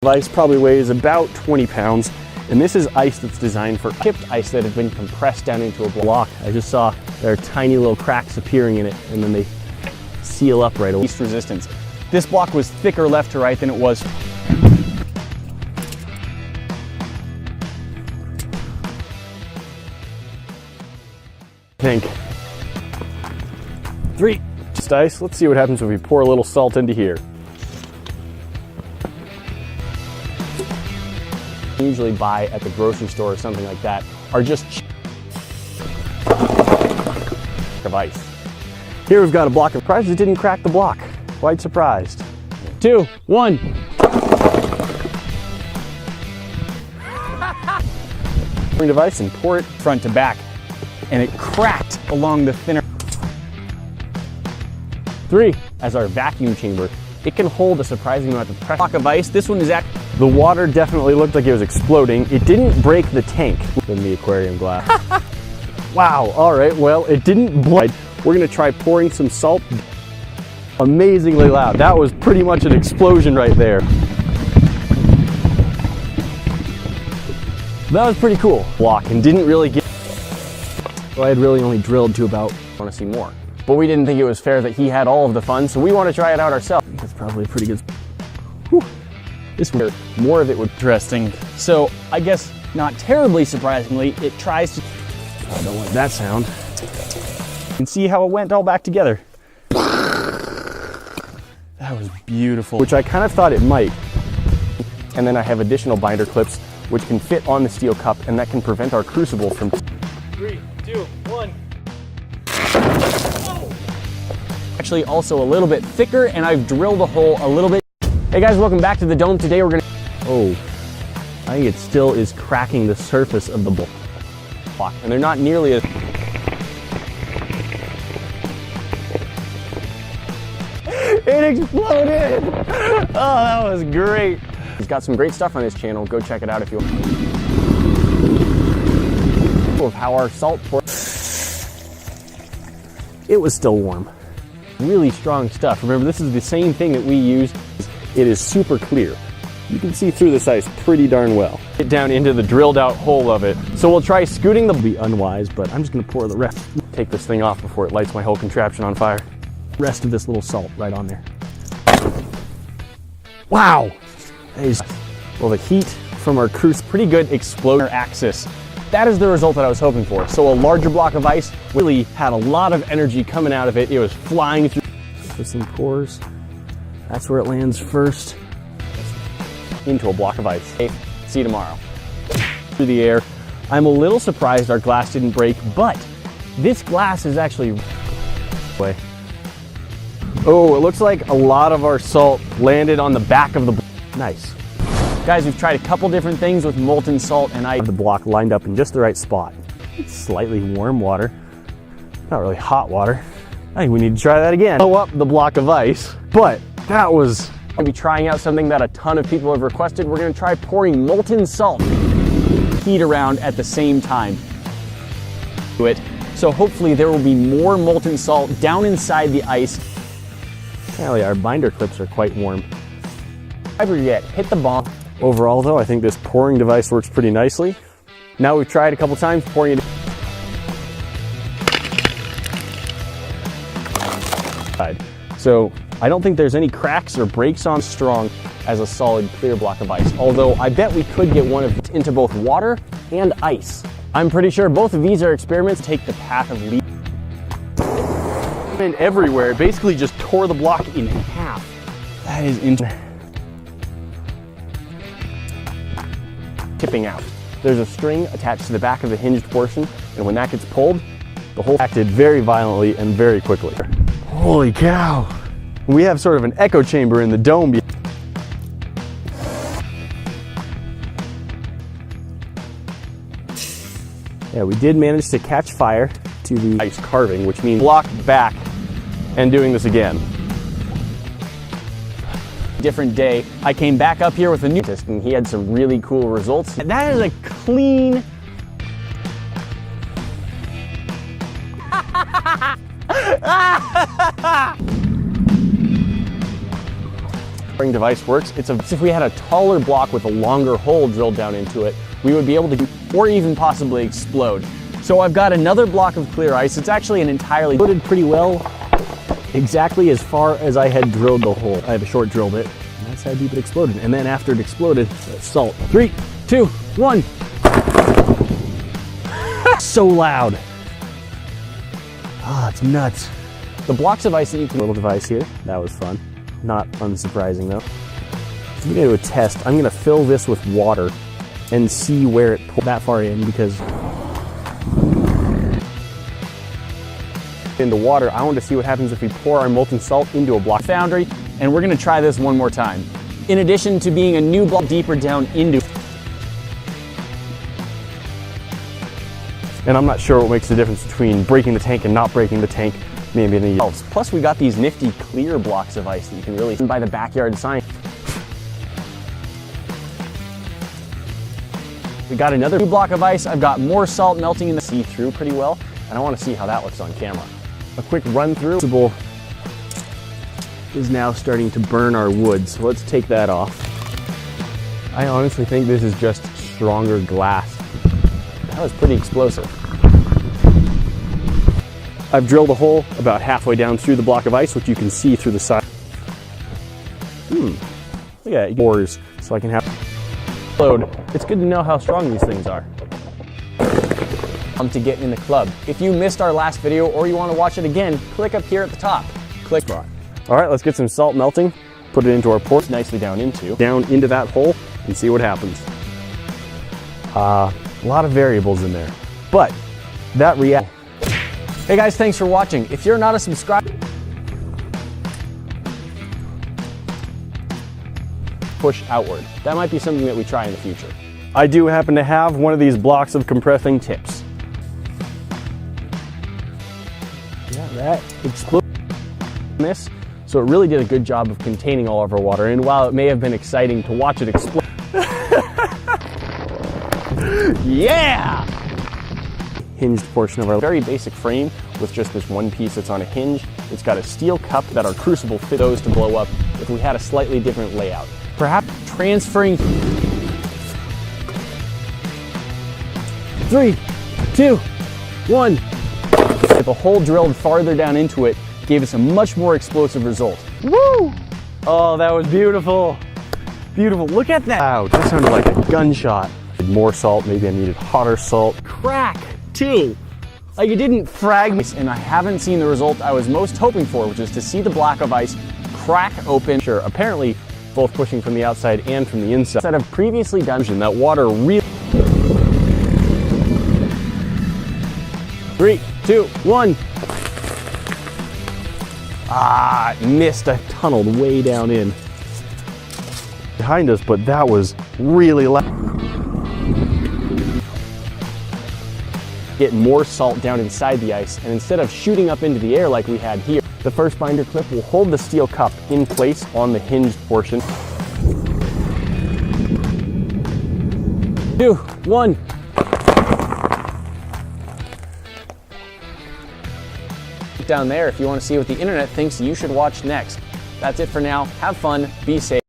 Ice probably weighs about 20 pounds. And this is ice that's designed for chipped ice that have been compressed down into a block. I just saw there are tiny little cracks appearing in it, and then they seal up right away. Least resistance. This block was thicker left to right than it was. Think. 3. Just ice. Let's see what happens if we pour a little salt into here. Usually buy at the grocery store or something like that are just of ice. Here we've got a block of surprised it didn't crack the block. Quite surprised. 2, 1. Of ice and pour it front to back, and it cracked along the thinner. 3, as our vacuum chamber, it can hold a surprising amount of pressure. Block of ice. This one is actually. The water definitely looked like it was exploding. It didn't break the tank in the aquarium glass. Wow, all right, well, it didn't blow. We're gonna try pouring some salt. Amazingly loud. That was pretty much an explosion right there. That was pretty cool. Block and didn't really get, well, I had really only drilled to about, I wanna see more. But we didn't think it was fair that he had all of the fun, so we wanna try it out ourselves. That's probably a pretty good, whew. This one, more of it was interesting. So I guess not terribly surprisingly, it tries to, I don't like that sound. You can see how it went all back together. That was beautiful. Which I kind of thought it might. And then I have additional binder clips which can fit on the steel cup, and that can prevent our crucible from. 3, 2, 1. Oh. Actually also a little bit thicker, and I've drilled a hole a little bit. Hey guys, welcome back to the dome. Today we're gonna, oh, I think it still is cracking the surface of the block, and they're not nearly as, it exploded! Oh, that was great. He's got some great stuff on his channel. Go check it out if you want. Of how our salt poured. It was still warm. Really strong stuff. Remember, this is the same thing that we use. It is super clear. You can see through this ice pretty darn well. Get down into the drilled out hole of it. So we'll try scooting the, be unwise, but I'm just gonna pour the rest. Take this thing off before it lights my whole contraption on fire. Rest of this little salt right on there. Wow! Well, the heat from our cruise, pretty good explosion axis. That is the result that I was hoping for. So a larger block of ice really had a lot of energy coming out of it. It was flying through. This thing pours. That's where it lands first. Into a block of ice. Hey, see you tomorrow. Through the air. I'm a little surprised our glass didn't break, but this glass is actually way. Oh, it looks like a lot of our salt landed on the back of the. Nice. Guys, we've tried a couple different things with molten salt, and I have the block lined up in just the right spot. It's slightly warm water, not really hot water. I think we need to try that again. Blow up the block of ice, but that was. I'm gonna be trying out something that a ton of people have requested. We're gonna try pouring molten salt, heat around at the same time. Do it. So hopefully there will be more molten salt down inside the ice. Apparently our binder clips are quite warm. Never yet hit the bomb. Overall though, I think this pouring device works pretty nicely. Now we've tried a couple times pouring it. So I don't think there's any cracks or breaks on strong as a solid clear block of ice. Although I bet we could get one of it into both water and ice. I'm pretty sure both of these are experiments to take the path of least. And everywhere, it basically just tore the block in half. That is interesting. Tipping out. There's a string attached to the back of the hinged portion, and when that gets pulled, the hole acted very violently and very quickly. Holy cow! We have sort of an echo chamber in the dome. Yeah, we did manage to catch fire to the ice carving, which means block back and doing this again. Different day, I came back up here with a new test, and he had some really cool results. That is a clean. device works. If we had a taller block with a longer hole drilled down into it, we would be able to, or even possibly explode. So I've got another block of clear ice. It's actually an entirely loaded pretty well, exactly as far as I had drilled the hole. I have a short drill bit, and that's how deep it exploded. And then after it exploded, salt. 3, 2, 1. So loud. Ah, it's nuts. The blocks of ice that you can, little device here, that was fun. Not unsurprising though. So we're gonna do a test. I'm gonna fill this with water and see where it pulls that far in, because into water, I want to see what happens if we pour our molten salt into a block foundry, and we're gonna try this one more time. In addition to being a new block deeper down into, and I'm not sure what makes the difference between breaking the tank and not breaking the tank. Maybe in the else. Plus we got these nifty clear blocks of ice that you can really see by the backyard sign. We got another block of ice. I've got more salt melting in the see-through pretty well, and I want to see how that looks on camera. A quick run through. Is now starting to burn our wood, so let's take that off. I honestly think this is just stronger glass. That was pretty explosive. I've drilled a hole about halfway down through the block of ice, which you can see through the side. Look at it, pores, so I can have load. It's good to know how strong these things are. To get in the club. If you missed our last video or you want to watch it again, click up here at the top. Click spot. All right, let's get some salt melting. Put it into our port nicely down into that hole and see what happens. A lot of variables in there, but that react. Hey guys, thanks for watching. If you're not a subscriber, push outward. That might be something that we try in the future. I do happen to have one of these blocks of compressing tips. Yeah, that exploded this, so it really did a good job of containing all of our water. And while it may have been exciting to watch it explode, yeah! Hinged portion of our very basic frame with just this one piece that's on a hinge. It's got a steel cup that our crucible fit those to blow up if we had a slightly different layout. Perhaps transferring 3, 2, 1. If a hole drilled farther down into it gave us a much more explosive result. Woo! Oh, that was beautiful. Beautiful, look at that. Wow, that sounded like a gunshot. More salt, maybe I needed hotter salt. Crack, too. Like it didn't frag me, and I haven't seen the result I was most hoping for, which is to see the block of ice crack open. Sure, apparently both pushing from the outside and from the inside. That I've previously done, that water really. 3, 2, 1. Ah, missed. I tunneled way down in behind us, but that was really loud. Get more salt down inside the ice, and instead of shooting up into the air like we had here, the first binder clip will hold the steel cup in place on the hinged portion. 2, 1. Down there if you want to see what the internet thinks you should watch next. That's it for now. Have fun, be safe.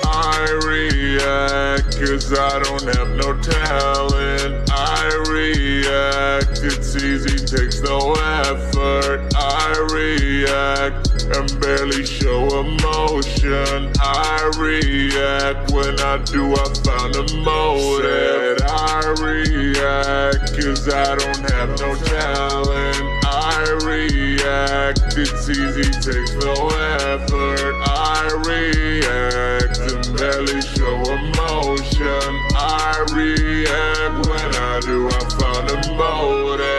I react cause I don't have no talent. I react, it's easy, takes no effort. I react and barely show emotion. I react, when I do I found a motive. I react cause I don't have no talent. I react, it's easy, takes no effort. I react and barely show emotion. I react, when I do I found a motive.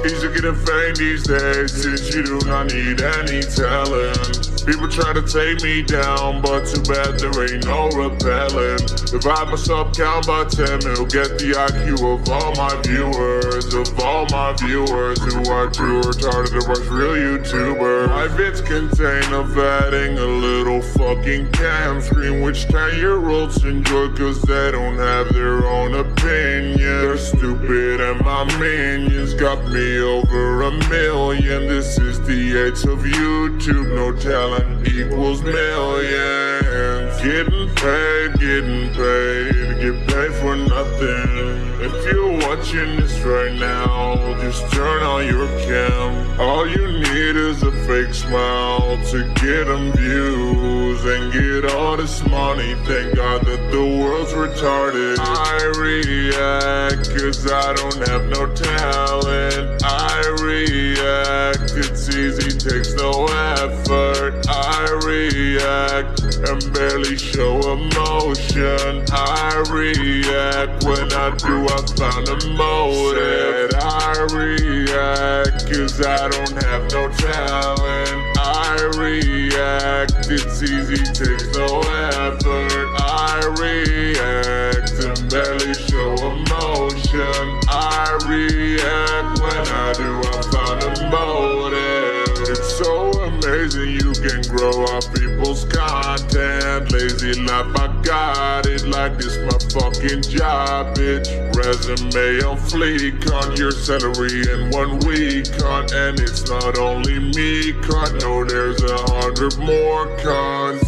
Easy getting fame these days since you do not need any talent. People try to take me down, but too bad there ain't no repelling. Divide my sub count by 10, it'll get the IQ of all my viewers. Of all my viewers who are too retarded to watch real YouTubers. My vids contain of adding a little fucking cam screen, which 10-year-olds enjoy cause they don't have their own opinion. They're stupid and my minions got me over 1 million. This is the age of YouTube, no talent equals millions. Getting paid, get paid for nothing. If you're watching this right now, just turn on your cam. All you need is a fake smile to get them views and get all this money. Thank God that the world's retarded. I react cause I don't have no talent. I react, it's easy, takes no effort. I react and barely show emotion. I react, when I do I found a motive. I react cause I don't have no talent. I react, it's easy, takes no effort. I react and barely show emotion. I react, when I do I found a motive. It's so amazing you can grow off people's content. Lazy life, I got it like this my fucking job, bitch. Resume on fleek, on your salary in 1 week, con. And it's not only me, con. No, there's 100 more cons.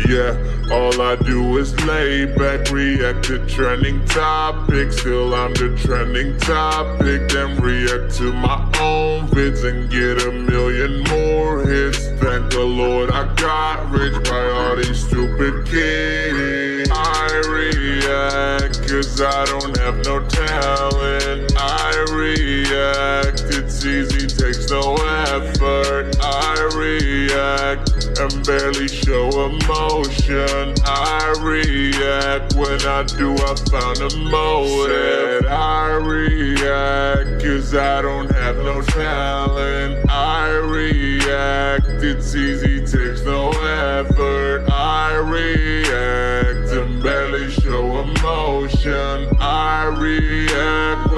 Yeah, all I do is lay back, react to trending topics. Still I'm the trending topic, then react to my own vids and get 1 million more hits. Thank the Lord I got rich by all these stupid kids. I react cause I don't have no talent. I react, it's easy, takes no effort. I react and barely show emotion. I react, when I do I found a motive. I react cause I don't have no talent. I react, it's easy, takes no effort. I react and barely show emotion. I react